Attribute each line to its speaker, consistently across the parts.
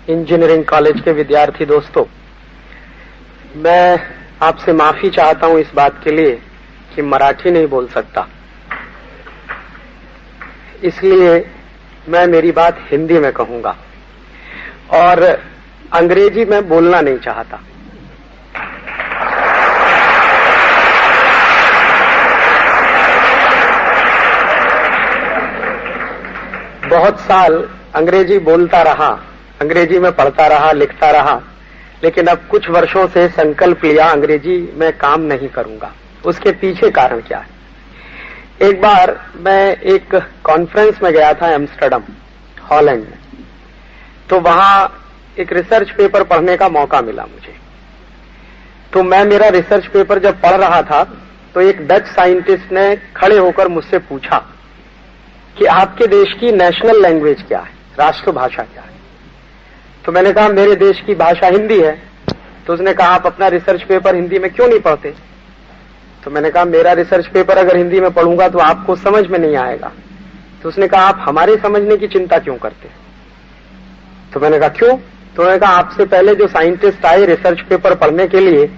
Speaker 1: Engineering college के विद्यार्थी दोस्तों, मैं आपसे माफी चाहता हूं इस बात के लिए कि मराठी नहीं बोल सकता, इसलिए मैं मेरी बात हिंदी में कहूंगा और अंग्रेजी में बोलना नहीं चाहता। बहुत साल अंग्रेजी बोलता रहा, अंग्रेजी में पढ़ता रहा, लिखता रहा, लेकिन अब कुछ वर्षों से संकल्प लिया अंग्रेजी में काम नहीं करूंगा। उसके पीछे कारण क्या है? एक बार मैं एक कॉन्फ्रेंस में गया था एम्स्टर्डम, हॉलैंड में, तो वहां एक रिसर्च पेपर पढ़ने का मौका मिला मुझे। तो मैं मेरा रिसर्च पेपर जब पढ़ रहा था तो एक डच साइंटिस्ट ने खड़े होकर मुझसे पूछा कि आपके देश की नेशनल लैंग्वेज क्या है, राष्ट्रभाषा क्या है? तो मैंने कहा मेरे देश की भाषा हिंदी है। तो उसने कहा आप अपना रिसर्च पेपर हिंदी में क्यों नहीं पढ़ते? तो मैंने कहा मेरा रिसर्च पेपर अगर हिंदी में पढ़ूंगा तो आपको समझ में नहीं आएगा। तो उसने कहा आप हमारे समझने की चिंता क्यों करते? तो मैंने कहा क्यों? तो उन्होंने कहा आपसे पहले जो साइंटिस्ट आए रिसर्च पेपर पढ़ने के लिए,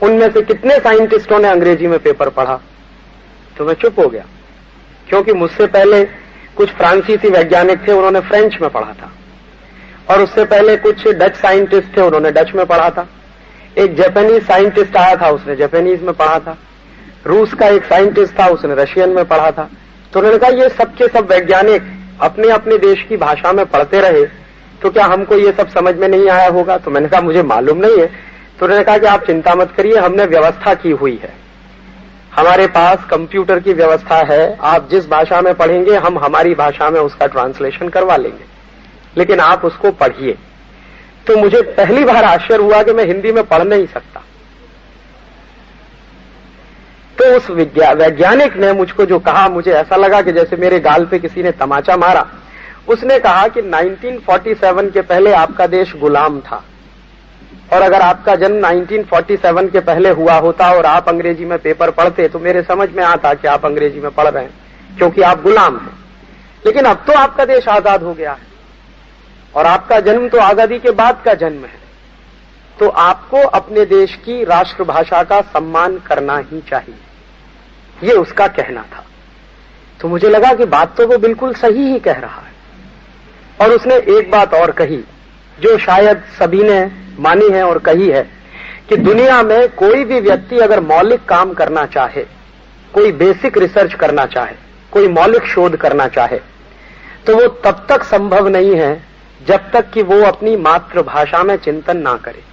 Speaker 1: उनमें से कितने साइंटिस्टों ने अंग्रेजी में पेपर पढ़ा? तो मैं चुप हो गया, क्योंकि मुझसे पहले कुछ फ्रांसीसी वैज्ञानिक थे, उन्होंने फ्रेंच में पढ़ा था, और उससे पहले कुछ डच साइंटिस्ट थे, उन्होंने डच में पढ़ा था। एक जापानीज साइंटिस्ट आया था, उसने जापानीज में पढ़ा था। रूस का एक साइंटिस्ट था, उसने रशियन में पढ़ा था। तो उन्होंने कहा ये सबके सब वैज्ञानिक अपने अपने देश की भाषा में पढ़ते रहे, तो क्या हमको ये सब समझ में नहीं आया होगा? तो मैंने कहा मुझे मालूम नहीं है। तो उन्होंने कहा कि आप चिंता मत करिए, हमने व्यवस्था की हुई है, हमारे पास कंप्यूटर की व्यवस्था है, आप जिस भाषा में पढ़ेंगे हम हमारी भाषा में उसका ट्रांसलेशन करवा लेंगे, लेकिन आप उसको पढ़िए। तो मुझे पहली बार आश्चर्य हुआ कि मैं हिंदी में पढ़ नहीं सकता। तो उस वैज्ञानिक ने मुझको जो कहा, मुझे ऐसा लगा कि जैसे मेरे गाल पे किसी ने तमाचा मारा। उसने कहा कि 1947 के पहले आपका देश गुलाम था, और अगर आपका जन्म 1947 के पहले हुआ होता और आप अंग्रेजी में पेपर पढ़ते तो मेरे समझ में आता कि आप अंग्रेजी में पढ़ रहे हैं, क्योंकि आप गुलाम हैं। लेकिन अब तो आपका देश आजाद हो गया है, और आपका जन्म तो आजादी के बाद का जन्म है, तो आपको अपने देश की राष्ट्रभाषा का सम्मान करना ही चाहिए, ये उसका कहना था। तो मुझे लगा कि बात तो वो बिल्कुल सही ही कह रहा है। और उसने एक बात और कही जो शायद सभी ने मानी है और कही है, कि दुनिया में कोई भी व्यक्ति अगर मौलिक काम करना चाहे, कोई बेसिक रिसर्च करना चाहे, कोई मौलिक शोध करना चाहे, तो वो तब तक संभव नहीं है जब तक कि वो अपनी मातृभाषा में चिंतन ना करे।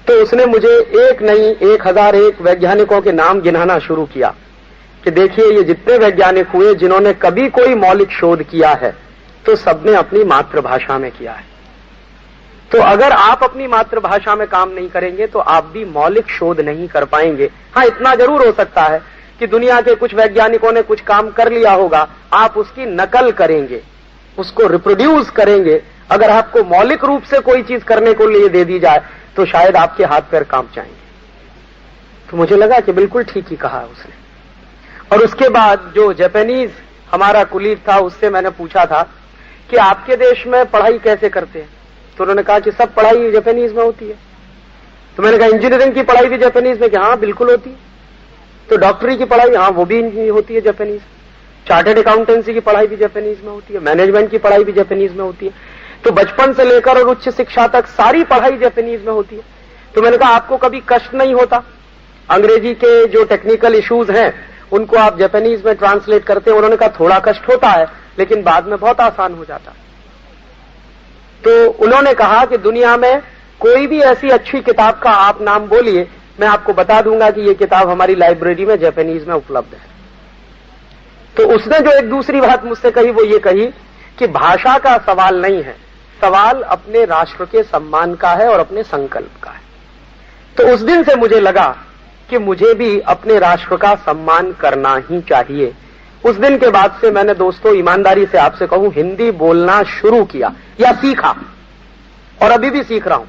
Speaker 1: तो उसने मुझे एक नहीं 1001 वैज्ञानिकों के नाम गिनाना शुरू किया कि देखिए ये जितने वैज्ञानिक हुए जिन्होंने कभी कोई मौलिक शोध किया है, तो सबने अपनी मातृभाषा में किया है। तो अगर आप अपनी मातृभाषा में काम नहीं करेंगे तो आप भी मौलिक शोध नहीं कर पाएंगे। हाँ, इतना जरूर हो सकता है कि दुनिया के कुछ वैज्ञानिकों ने कुछ काम कर लिया होगा, आप उसकी नकल करेंगे, उसको रिप्रोड्यूस करेंगे। अगर आपको मौलिक रूप से कोई चीज करने को लिए दे दी जाए तो शायद आपके हाथ पैर कांप जाएंगे। तो मुझे लगा कि बिल्कुल ठीक ही कहा उसने। और उसके बाद जो जापानीज हमारा कुलीग था, उससे मैंने पूछा था कि आपके देश में पढ़ाई कैसे करते हैं? तो उन्होंने कहा कि सब पढ़ाई जापानीज में होती है। तो मैंने कहा इंजीनियरिंग की पढ़ाई भी जापानीज में? कि हाँ बिल्कुल होती है। तो डॉक्टरी की पढ़ाई? हाँ वो भी होती है जापानीज। चार्टर्ड अकाउंटेंसी की पढ़ाई भी जापानीज में होती है, मैनेजमेंट की पढ़ाई भी जापानीज में होती है। तो बचपन से लेकर और उच्च शिक्षा तक सारी पढ़ाई जापानीज में होती है। तो मैंने कहा आपको कभी कष्ट नहीं होता? अंग्रेजी के जो टेक्निकल इश्यूज हैं उनको आप जापानीज में ट्रांसलेट करते हैं? उन्होंने कहा थोड़ा कष्ट होता है, लेकिन बाद में बहुत आसान हो जाता है। तो उन्होंने कहा कि दुनिया में कोई भी ऐसी अच्छी किताब का आप नाम बोलिए, मैं आपको बता दूंगा कि ये किताब हमारी लाइब्रेरी में जापानीज में उपलब्ध है। तो उसने जो एक दूसरी बात मुझसे कही वो ये कही कि भाषा का सवाल नहीं है, सवाल अपने राष्ट्र के सम्मान का है और अपने संकल्प का है। तो उस दिन से मुझे लगा कि मुझे भी अपने राष्ट्र का सम्मान करना ही चाहिए। उस दिन के बाद से मैंने दोस्तों ईमानदारी से आपसे कहूं हिंदी बोलना शुरू किया या सीखा, और अभी भी सीख रहा हूं।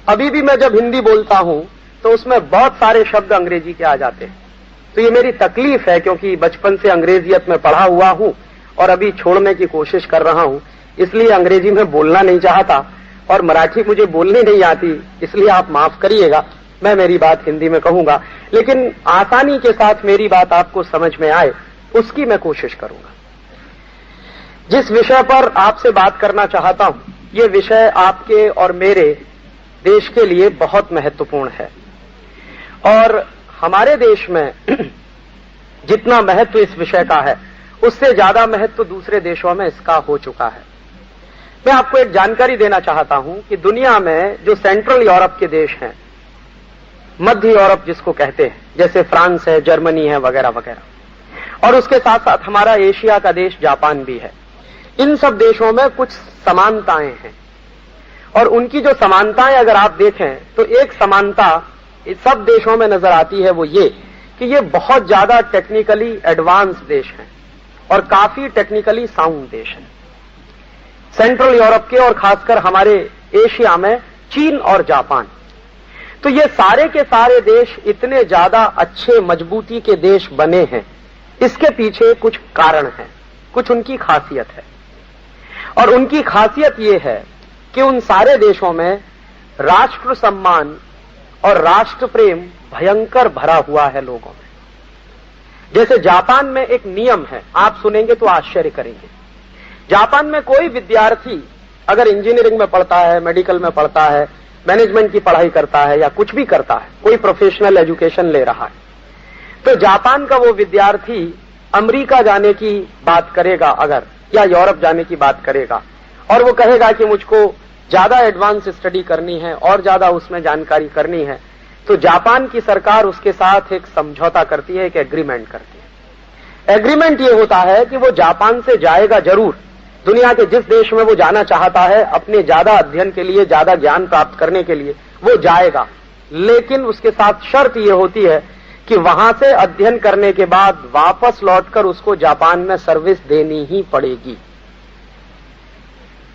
Speaker 1: अभी भी मैं जब हिंदी बोलता हूं तो उसमें बहुत सारे शब्द अंग्रेजी के आ जाते हैं। तो ये मेरी तकलीफ है, क्योंकि बचपन से अंग्रेजियत में पढ़ा हुआ हूं और अभी छोड़ने की कोशिश कर रहा हूं, इसलिए अंग्रेजी में बोलना नहीं चाहता और मराठी मुझे बोलनी नहीं आती, इसलिए आप माफ करिएगा, मैं मेरी बात हिंदी में कहूंगा, लेकिन आसानी के साथ मेरी बात आपको समझ में आए उसकी मैं कोशिश करूंगा। जिस विषय पर आपसे बात करना चाहता हूं, ये विषय आपके और मेरे देश के लिए बहुत महत्वपूर्ण है और हमारे देश में जितना महत्व इस विषय का है उससे ज्यादा महत्व दूसरे देशों में इसका हो चुका है। मैं आपको एक जानकारी देना चाहता हूं कि दुनिया में जो सेंट्रल यूरोप के देश हैं, मध्य यूरोप जिसको कहते हैं, जैसे फ्रांस है, जर्मनी है, वगैरह वगैरह, और उसके साथ साथ हमारा एशिया का देश जापान भी है, इन सब देशों में कुछ समानताएं हैं और उनकी जो समानताएं अगर आप देखें तो एक समानता सब देशों में नजर आती है, वो ये कि ये बहुत ज्यादा टेक्निकली एडवांस देश हैं और काफी टेक्निकली साउंड देश हैं। सेंट्रल यूरोप के और खासकर हमारे एशिया में चीन और जापान, तो ये सारे के सारे देश इतने ज्यादा अच्छे मजबूती के देश बने हैं, इसके पीछे कुछ कारण है, कुछ उनकी खासियत है। और उनकी खासियत ये है कि उन सारे देशों में राष्ट्र सम्मान और राष्ट्र प्रेम भयंकर भरा हुआ है लोगों में। जैसे जापान में एक नियम है, आप सुनेंगे तो आश्चर्य करेंगे। जापान में कोई विद्यार्थी अगर इंजीनियरिंग में पढ़ता है, मेडिकल में पढ़ता है, मैनेजमेंट की पढ़ाई करता है या कुछ भी करता है, कोई प्रोफेशनल एजुकेशन ले रहा है, तो जापान का वो विद्यार्थी अमेरिका जाने की बात करेगा अगर, या यूरोप जाने की बात करेगा और वो कहेगा कि मुझको ज्यादा एडवांस स्टडी करनी है और ज्यादा उसमें जानकारी करनी है, तो जापान की सरकार उसके साथ एक समझौता करती है, एक एग्रीमेंट करती है। एग्रीमेंट ये होता है कि वो जापान से जाएगा जरूर, दुनिया के जिस देश में वो जाना चाहता है अपने ज्यादा अध्ययन के लिए, ज्यादा ज्ञान प्राप्त करने के लिए वो जाएगा, लेकिन उसके साथ शर्त ये होती है कि वहां से अध्ययन करने के बाद वापस लौटकर उसको जापान में सर्विस देनी ही पड़ेगी।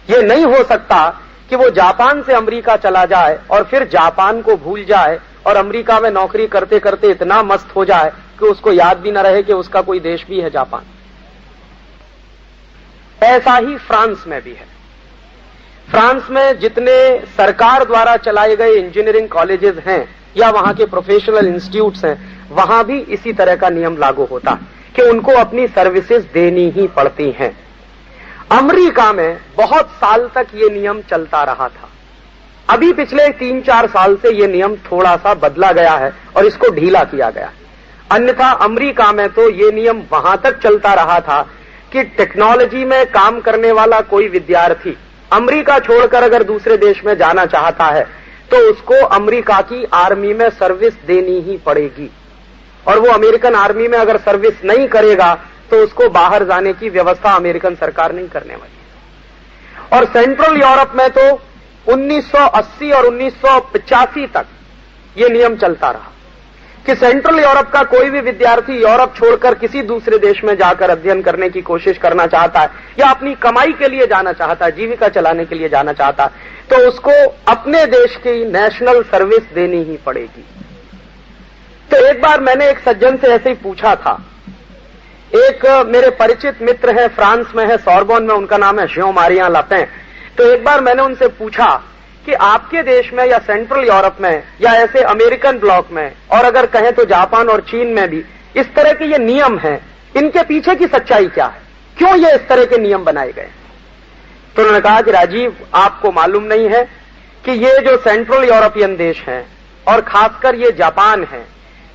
Speaker 1: ये नहीं हो सकता कि वो जापान से अमेरिका चला जाए और फिर जापान को भूल जाए और अमेरिका में नौकरी करते करते इतना मस्त हो जाए कि उसको याद भी न रहे कि उसका कोई देश भी है जापान। ऐसा ही फ्रांस में भी है। फ्रांस में जितने सरकार द्वारा चलाए गए इंजीनियरिंग कॉलेजेस हैं या वहां के प्रोफेशनल इंस्टीट्यूट्स हैं, वहां भी इसी तरह का नियम लागू होता कि उनको अपनी सर्विसेज देनी ही पड़ती हैं। अमेरिका में बहुत साल तक ये नियम चलता रहा था। अभी पिछले 3-4 साल से ये नियम थोड़ा सा बदला गया है और इसको ढीला किया गया। अन्यथा अमेरिका में तो ये नियम वहां तक चलता रहा था कि टेक्नोलॉजी में काम करने वाला कोई विद्यार्थी अमेरिका छोड़कर अगर दूसरे देश में जाना चाहता है तो उसको अमेरिका की आर्मी में सर्विस देनी ही पड़ेगी, और वो अमेरिकन आर्मी में अगर सर्विस नहीं करेगा तो उसको बाहर जाने की व्यवस्था अमेरिकन सरकार नहीं करने वाली। और सेंट्रल यूरोप में तो 1980 और 1985 तक ये नियम चलता रहा कि सेंट्रल यूरोप का कोई भी विद्यार्थी यूरोप छोड़कर किसी दूसरे देश में जाकर अध्ययन करने की कोशिश करना चाहता है या अपनी कमाई के लिए जाना चाहता है, जीविका चलाने के लिए जाना चाहता है, तो उसको अपने देश की नेशनल सर्विस देनी ही पड़ेगी। तो एक बार मैंने एक सज्जन से ऐसे ही पूछा था, एक मेरे परिचित मित्र है, फ्रांस में है, सोरबोन में, उनका नाम है जेan-माrie ले पेन। तो एक बार मैंने उनसे पूछा कि आपके देश में या सेंट्रल यूरोप में या ऐसे अमेरिकन ब्लॉक में और अगर कहें तो जापान और चीन में भी इस तरह के ये नियम हैं, इनके पीछे की सच्चाई क्या है, क्यों ये इस तरह के नियम बनाए गए? तो उन्होंने कहा कि राजीव, आपको मालूम नहीं है कि ये जो सेंट्रल यूरोपियन देश हैं और खासकर ये जापान है,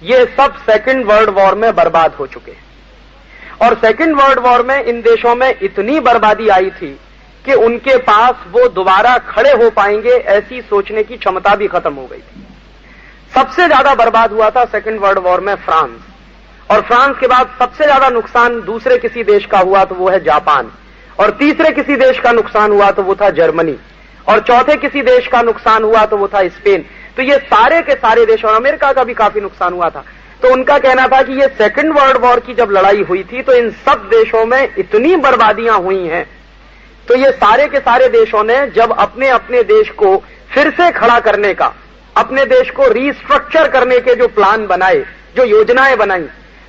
Speaker 1: ये सब सेकेंड वर्ल्ड वॉर में बर्बाद हो चुके हैं। और सेकेंड वर्ल्ड वॉर में इन देशों में इतनी बर्बादी आई थी कि उनके पास वो दोबारा खड़े हो पाएंगे ऐसी सोचने की क्षमता भी खत्म हो गई थी। सबसे ज्यादा बर्बाद हुआ था सेकेंड वर्ल्ड वॉर में फ्रांस, और फ्रांस के बाद सबसे ज्यादा नुकसान दूसरे किसी देश का हुआ तो वो है जापान, और तीसरे किसी देश का नुकसान हुआ तो वो था जर्मनी, और चौथे किसी देश का नुकसान हुआ तो वो था स्पेन। तो ये सारे के सारे देश, और अमेरिका का भी काफी नुकसान हुआ था। तो उनका कहना था कि ये सेकेंड वर्ल्ड वॉर की जब लड़ाई हुई थी तो इन सब देशों में इतनी बर्बादियां हुई हैं, तो ये सारे के सारे देशों ने जब अपने अपने देश को फिर से खड़ा करने का, अपने देश को रीस्ट्रक्चर करने के जो प्लान बनाए, जो योजनाएं बनाई,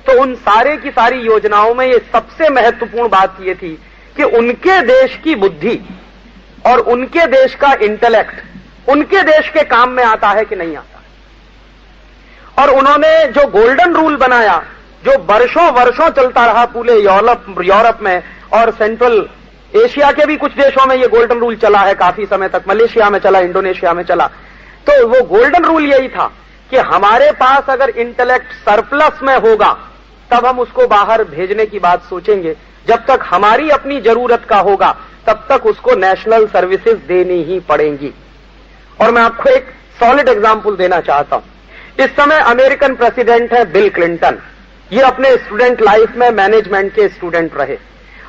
Speaker 1: तो उन सारे की सारी योजनाओं में ये सबसे महत्वपूर्ण बात ये थी कि उनके देश की बुद्धि और उनके देश का इंटेलेक्ट उनके देश के काम में आता है कि नहीं आता। और उन्होंने जो गोल्डन रूल बनाया, जो वर्षों वर्षों चलता रहा पूरे यूरोप में और सेंट्रल एशिया के भी कुछ देशों में ये गोल्डन रूल चला है काफी समय तक, मलेशिया में चला, इंडोनेशिया में चला। तो वो गोल्डन रूल यही था कि हमारे पास अगर इंटेलेक्ट सरप्लस में होगा तब हम उसको बाहर भेजने की बात सोचेंगे, जब तक हमारी अपनी जरूरत का होगा तब तक उसको नेशनल सर्विसेज देनी ही पड़ेंगी। और मैं आपको एक सॉलिड एग्जांपल देना चाहता हूं। इस समय अमेरिकन प्रेसिडेंट है बिल क्लिंटन। ये अपने स्टूडेंट लाइफ में मैनेजमेंट के स्टूडेंट रहे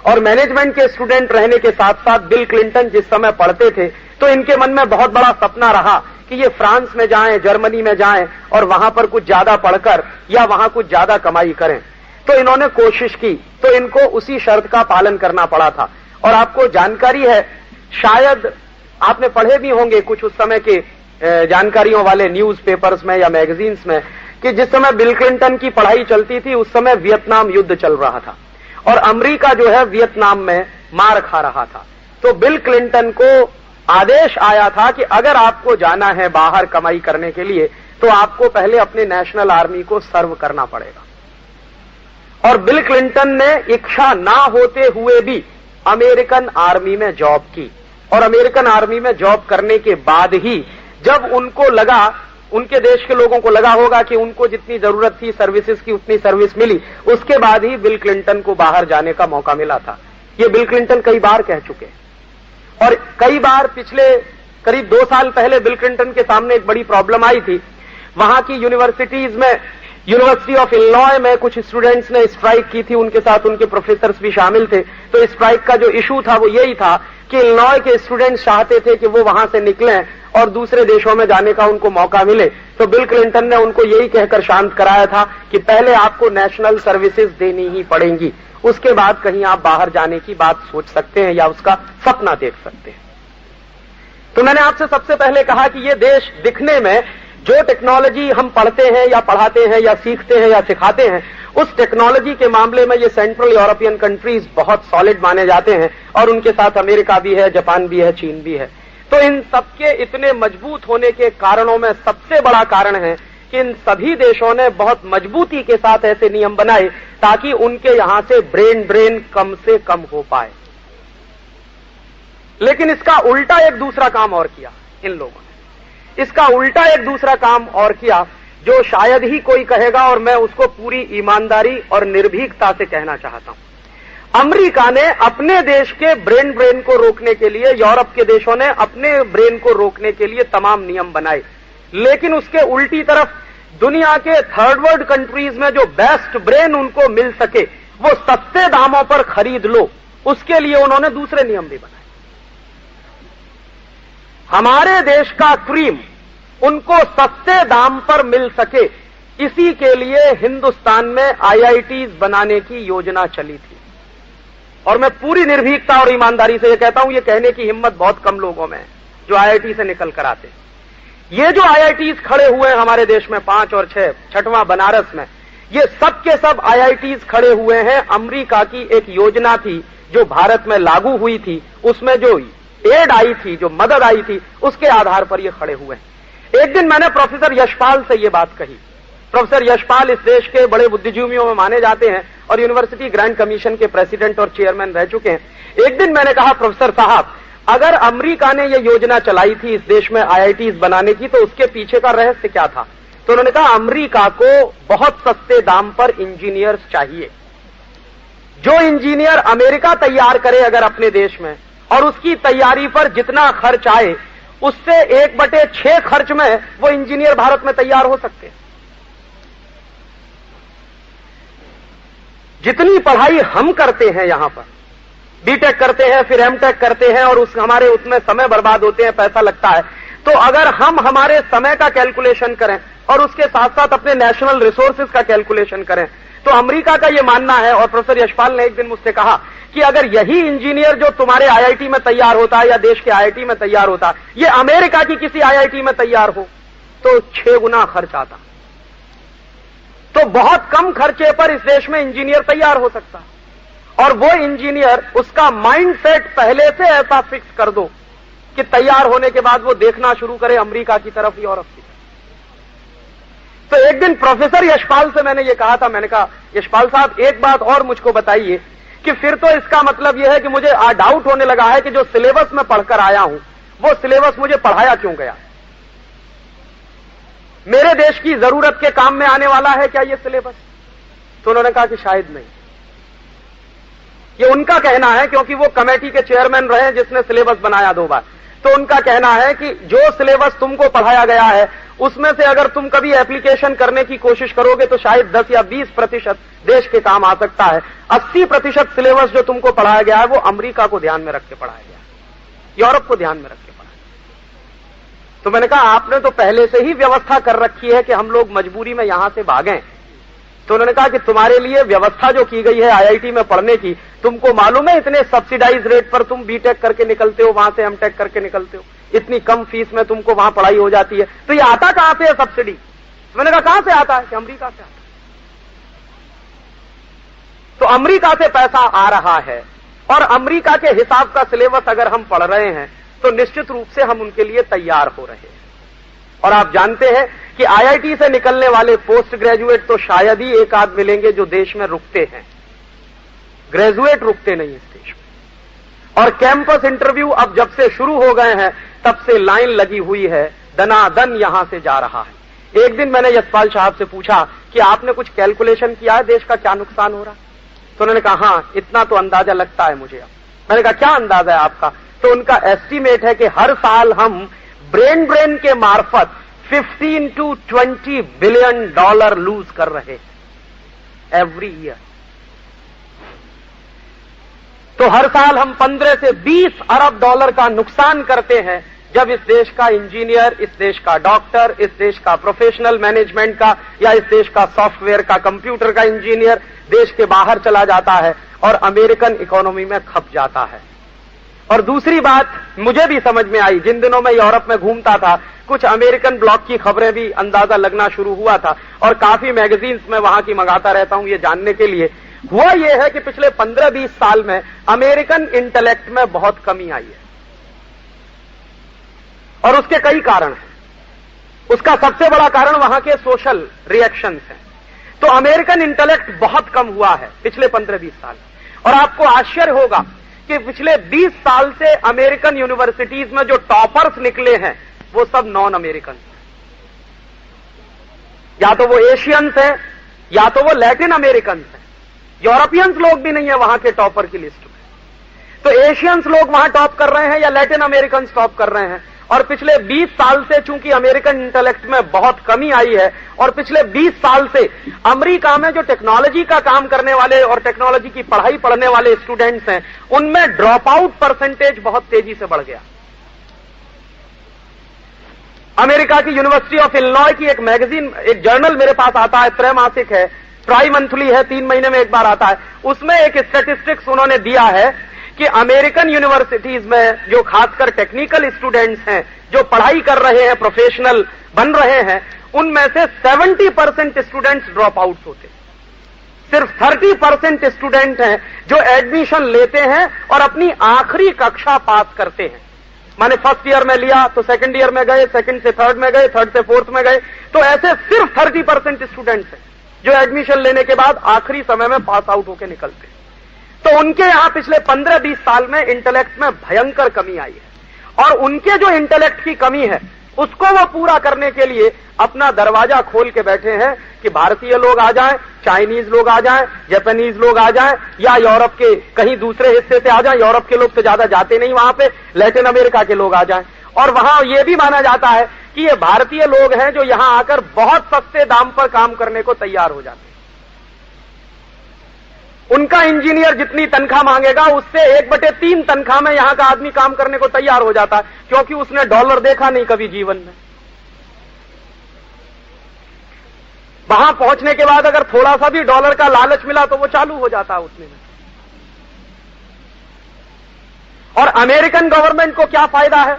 Speaker 1: और मैनेजमेंट के स्टूडेंट रहने के साथ साथ बिल क्लिंटन जिस समय पढ़ते थे तो इनके मन में बहुत बड़ा सपना रहा कि ये फ्रांस में जाएं, जर्मनी में जाएं और वहां पर कुछ ज्यादा पढ़कर या वहां कुछ ज्यादा कमाई करें। तो इन्होंने कोशिश की, तो इनको उसी शर्त का पालन करना पड़ा था। और आपको जानकारी है, शायद आपने पढ़े भी होंगे कुछ उस समय के जानकारियों वाले न्यूज़पेपर्स में या मैगजीन्स में कि जिस समय बिल क्लिंटन की पढ़ाई चलती थी उस समय वियतनाम युद्ध चल रहा था और अमेरिका जो है वियतनाम में मार खा रहा था। तो बिल क्लिंटन को आदेश आया था कि अगर आपको जाना है बाहर कमाई करने के लिए तो आपको पहले अपने नेशनल आर्मी को सर्व करना पड़ेगा। और बिल क्लिंटन ने इच्छा ना होते हुए भी अमेरिकन आर्मी में जॉब की और अमेरिकन आर्मी में जॉब करने के बाद ही जब उनको लगा, उनके देश के लोगों को लगा होगा कि उनको जितनी जरूरत थी सर्विसेज की उतनी सर्विस मिली, उसके बाद ही बिल क्लिंटन को बाहर जाने का मौका मिला था। ये बिल क्लिंटन कई बार कह चुके हैं और कई बार पिछले करीब 2 साल पहले बिल क्लिंटन के सामने एक बड़ी प्रॉब्लम आई थी। वहां की यूनिवर्सिटीज में, यूनिवर्सिटी ऑफ इलिनॉय में कुछ स्टूडेंट्स ने स्ट्राइक की थी, उनके साथ उनके प्रोफेसर्स भी शामिल थे। तो स्ट्राइक का जो इशू था वो यही था कि इलिनॉय के स्टूडेंट्स चाहते थे कि वो वहां से निकलें और दूसरे देशों में जाने का उनको मौका मिले। तो बिल क्लिंटन ने उनको यही कहकर शांत कराया था कि पहले आपको नेशनल सर्विसेज देनी ही पड़ेंगी, उसके बाद कहीं आप बाहर जाने की बात सोच सकते हैं या उसका सपना देख सकते हैं। तो मैंने आपसे सबसे पहले कहा कि ये देश दिखने में जो टेक्नोलॉजी हम पढ़ते हैं या पढ़ाते हैं या सीखते हैं या सिखाते हैं, उस टेक्नोलॉजी के मामले में ये सेंट्रल यूरोपियन कंट्रीज बहुत सॉलिड माने जाते हैं और उनके साथ अमेरिका भी है, जापान भी है, चीन भी है। तो इन सबके इतने मजबूत होने के कारणों में सबसे बड़ा कारण है कि इन सभी देशों ने बहुत मजबूती के साथ ऐसे नियम बनाए ताकि उनके यहां से ब्रेन ड्रेन कम से कम हो पाए। लेकिन इसका उल्टा एक दूसरा काम और किया इन लोगों ने, इसका उल्टा एक दूसरा काम और किया जो शायद ही कोई कहेगा और मैं उसको पूरी ईमानदारी और निर्भीकता से कहना चाहता हूं। अमेरिका ने अपने देश के ब्रेन ड्रेन को रोकने के लिए, यूरोप के देशों ने अपने ब्रेन को रोकने के लिए तमाम नियम बनाए, लेकिन उसके उल्टी तरफ दुनिया के थर्ड वर्ल्ड कंट्रीज में जो बेस्ट ब्रेन उनको मिल सके वो सस्ते दामों पर खरीद लो, उसके लिए उन्होंने दूसरे नियम भी बनाए। हमारे देश का क्रीम उनको सस्ते दाम पर मिल सके, इसी के लिए हिंदुस्तान में आईआईटीज बनाने की योजना चली थी। और मैं पूरी निर्भीकता और ईमानदारी से ये कहता हूं, ये कहने की हिम्मत बहुत कम लोगों में है जो आईआईटी से निकल कर आते हैं। ये जो आईआईटीज खड़े हुए हैं हमारे देश में 5 और 6, 6वां बनारस में, ये सब के सब आईआईटीज खड़े हुए हैं। अमेरिका की एक योजना थी जो भारत में लागू हुई थी, उसमें जो एड आई थी, जो मदद आई थी, उसके आधार पर ये खड़े हुए हैं। एक दिन मैंने प्रोफेसर यशपाल से ये बात कही। प्रोफेसर यशपाल इस देश के बड़े बुद्धिजीवियों में माने जाते हैं और यूनिवर्सिटी ग्रांट कमीशन के प्रेसिडेंट और चेयरमैन रह चुके हैं। एक दिन मैंने कहा, प्रोफेसर साहब, अगर अमेरिका ने यह योजना चलाई थी इस देश में आईआईटीज बनाने की, तो उसके पीछे का रहस्य क्या था? तो उन्होंने कहा, अमेरिका को बहुत सस्ते दाम पर इंजीनियर्स चाहिए। जो इंजीनियर अमेरिका तैयार करे अगर अपने देश में, और उसकी तैयारी पर जितना खर्च आए, उससे 1/6 खर्च में वो इंजीनियर भारत में तैयार हो सकते हैं। जितनी पढ़ाई हम करते हैं यहां पर, बीटेक करते हैं, फिर एमटेक करते हैं और हमारे उसमें समय बर्बाद होते हैं, पैसा लगता है। तो अगर हम हमारे समय का कैलकुलेशन करें और उसके साथ साथ अपने नेशनल रिसोर्सेज का कैलकुलेशन करें, तो अमेरिका का यह मानना है, और प्रोफेसर यशपाल ने एक दिन मुझसे कहा कि अगर यही इंजीनियर जो तुम्हारे आईआईटी में तैयार होता है या देश के आईआईटी में तैयार होता है, ये अमेरिका की किसी आईआईटी में तैयार हो, तो 6 गुना खर्च आता। तो बहुत कम खर्चे पर इस देश में इंजीनियर तैयार हो सकता है। और वो इंजीनियर, उसका माइंडसेट पहले से ऐसा फिक्स कर दो कि तैयार होने के बाद वो देखना शुरू करे अमेरिका की तरफ, यूरोप की तरफ। तो एक दिन प्रोफेसर यशपाल से मैंने ये कहा था, मैंने कहा यशपाल साहब एक बात और मुझको बताइए कि फिर तो इसका मतलब यह है कि मुझे डाउट होने लगा है कि जो सिलेबस में पढ़कर आया हूं वो सिलेबस मुझे पढ़ाया क्यों गया? मेरे देश की जरूरत के काम में आने वाला है क्या ये सिलेबस? तो उन्होंने कहा कि शायद नहीं। ये उनका कहना है, क्योंकि वो कमेटी के चेयरमैन रहे जिसने सिलेबस बनाया 2 बार। तो उनका कहना है कि जो सिलेबस तुमको पढ़ाया गया है उसमें से अगर तुम कभी एप्लीकेशन करने की कोशिश करोगे तो शायद 10 या 20% देश के काम आ सकता है। 80% सिलेबस जो तुमको पढ़ाया गया है वो अमेरिका को ध्यान में रख के पढ़ाया गया है, यूरोप को ध्यान में रख के पढ़ाया। तो मैंने कहा आपने तो पहले से ही व्यवस्था कर रखी है कि हम लोग मजबूरी में यहां से भागें। तो उन्होंने कहा कि तुम्हारे लिए व्यवस्था जो की गई है आईआईटी में पढ़ने की, तुमको मालूम है इतने सब्सिडाइज रेट पर तुम बीटेक करके निकलते हो, वहां से एमटेक करके निकलते हो, इतनी कम फीस में तुमको वहां पढ़ाई हो जाती है। तो ये आता कहां से है सब्सिडी? तो मैंने कहा कहां से आता है? कि अमेरिका से आता है। तो अमेरिका से पैसा आ रहा है और अमेरिका के हिसाब का सिलेबस अगर हम पढ़ रहे हैं तो निश्चित रूप से हम उनके लिए तैयार हो रहे हैं। और आप जानते हैं कि आईआईटी से निकलने वाले पोस्ट ग्रेजुएट तो शायद ही एक आध मिलेंगे जो देश में रुकते हैं, ग्रेजुएट रुकते नहीं इस देश में। और कैंपस इंटरव्यू अब जब से शुरू हो गए हैं तब से लाइन लगी हुई है, दनादन यहां से जा रहा है। एक दिन मैंने यशपाल साहब से पूछा कि आपने कुछ कैलकुलेशन किया है देश का क्या नुकसान हो रहा? तो उन्होंने कहा हाँ इतना तो अंदाजा लगता है मुझे। अब मैंने कहा क्या अंदाजा है आपका? तो उनका एस्टीमेट है कि हर साल हम ब्रेन ड्रेन के मार्फत 15 to 20 बिलियन डॉलर लूज कर रहे हैं एवरी ईयर। तो हर साल हम 15 से 20 अरब डॉलर का नुकसान करते हैं जब इस देश का इंजीनियर, इस देश का डॉक्टर, इस देश का प्रोफेशनल मैनेजमेंट का या इस देश का सॉफ्टवेयर का, कंप्यूटर का इंजीनियर देश के बाहर चला जाता है और अमेरिकन इकोनॉमी में खप जाता है। और दूसरी बात मुझे भी समझ में आई, जिन दिनों मैं यूरोप में घूमता था कुछ अमेरिकन ब्लॉक की खबरें भी अंदाजा लगना शुरू हुआ था और काफी मैगजीन्स में वहां की मंगाता रहता हूं ये जानने के लिए। हुआ यह है कि पिछले 15-20 साल में अमेरिकन इंटेलेक्ट में बहुत कमी आई है और उसके कई कारण हैं। उसका सबसे बड़ा कारण वहां के सोशल रिएक्शंस हैं। तो अमेरिकन इंटेलेक्ट बहुत कम हुआ है पिछले 15-20 साल। और आपको आश्चर्य होगा कि पिछले 20 साल से अमेरिकन यूनिवर्सिटीज में जो टॉपर्स निकले हैं वो सब नॉन अमेरिकन हैं। या तो वो एशियंस हैं या तो वो लैटिन अमेरिकन हैं। यूरोपियंस लोग भी नहीं है वहां के टॉपर की लिस्ट में। तो एशियंस लोग वहां टॉप कर रहे हैं या लैटिन अमेरिकन टॉप कर रहे हैं। और पिछले 20 साल से चूंकि अमेरिकन इंटेलेक्ट में बहुत कमी आई है और पिछले 20 साल से अमेरिका में जो टेक्नोलॉजी का काम करने वाले और टेक्नोलॉजी की पढ़ाई पढ़ने वाले स्टूडेंट्स हैं उनमें ड्रॉप आउट परसेंटेज बहुत तेजी से बढ़ गया। अमेरिका की यूनिवर्सिटी ऑफ इलिनॉय की एक मैगजीन, एक जर्नल मेरे पास आता है, त्रैमासिक है, ट्राई मंथली है, 3 महीने में एक बार आता है। उसमें एक स्टैटिस्टिक्स उन्होंने दिया है कि अमेरिकन यूनिवर्सिटीज में जो खासकर टेक्निकल स्टूडेंट्स हैं जो पढ़ाई कर रहे हैं, प्रोफेशनल बन रहे हैं, उनमें से 70% स्टूडेंट्स ड्रॉप आउट होते हैं। सिर्फ 30% स्टूडेंट हैं जो एडमिशन लेते हैं और अपनी आखिरी कक्षा पास करते हैं। माने फर्स्ट ईयर में लिया तो सेकंड ईयर में गए, सेकंड से थर्ड में गए, थर्ड से फोर्थ में गए। तो ऐसे सिर्फ 30% स्टूडेंट्स हैं जो एडमिशन लेने के बाद आखिरी समय में पास आउट होकर निकलते हैं। तो उनके यहां पिछले 15-20 साल में इंटेलेक्ट में भयंकर कमी आई है और उनके जो इंटेलेक्ट की कमी है उसको वो पूरा करने के लिए अपना दरवाजा खोल के बैठे हैं कि भारतीय लोग आ जाएं, चाइनीज लोग आ जाएं, जापानीज लोग आ जाएं या यूरोप के कहीं दूसरे हिस्से से आ जाएं। यूरोप के लोग तो ज्यादा जाते नहीं वहां पे, लैटिन अमेरिका के लोग आ जाएं। और वहां यह भी माना जाता है कि ये भारतीय लोग हैं जो यहां आकर बहुत सस्ते दाम पर काम करने को तैयार हो जाते हैं। उनका इंजीनियर जितनी तनख्वाह मांगेगा उससे 1/3 तनख्वाह में यहां का आदमी काम करने को तैयार हो जाता है, क्योंकि उसने डॉलर देखा नहीं कभी जीवन में। वहां पहुंचने के बाद अगर थोड़ा सा भी डॉलर का लालच मिला तो वो चालू हो जाता है उतने में। और अमेरिकन गवर्नमेंट को क्या फायदा है?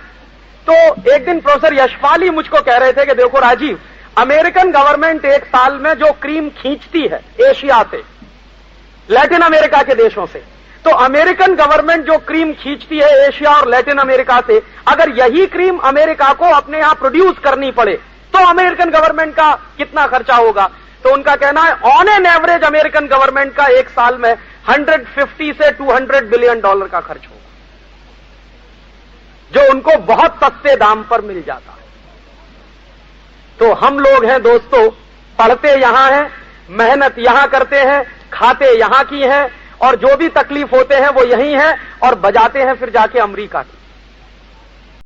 Speaker 1: तो एक दिन प्रोफेसर यशपाल ही मुझको कह रहे थे कि देखो राजीव, अमेरिकन गवर्नमेंट एक साल में जो क्रीम खींचती है एशिया से, लैटिन अमेरिका के देशों से, तो अमेरिकन गवर्नमेंट जो क्रीम खींचती है एशिया और लैटिन अमेरिका से, अगर यही क्रीम अमेरिका को अपने यहां प्रोड्यूस करनी पड़े तो अमेरिकन गवर्नमेंट का कितना खर्चा होगा? तो उनका कहना है on an average American government का एक साल में 150 से 200 बिलियन डॉलर का खर्च होगा, जो उनको बहुत सस्ते दाम पर मिल जाता है। तो हम लोग हैं दोस्तों, पढ़ते यहां हैं, मेहनत यहां करते हैं, खाते यहां की हैं, और जो भी तकलीफ होते हैं वो यहीं है, और बजाते हैं फिर जाके अमेरिका की।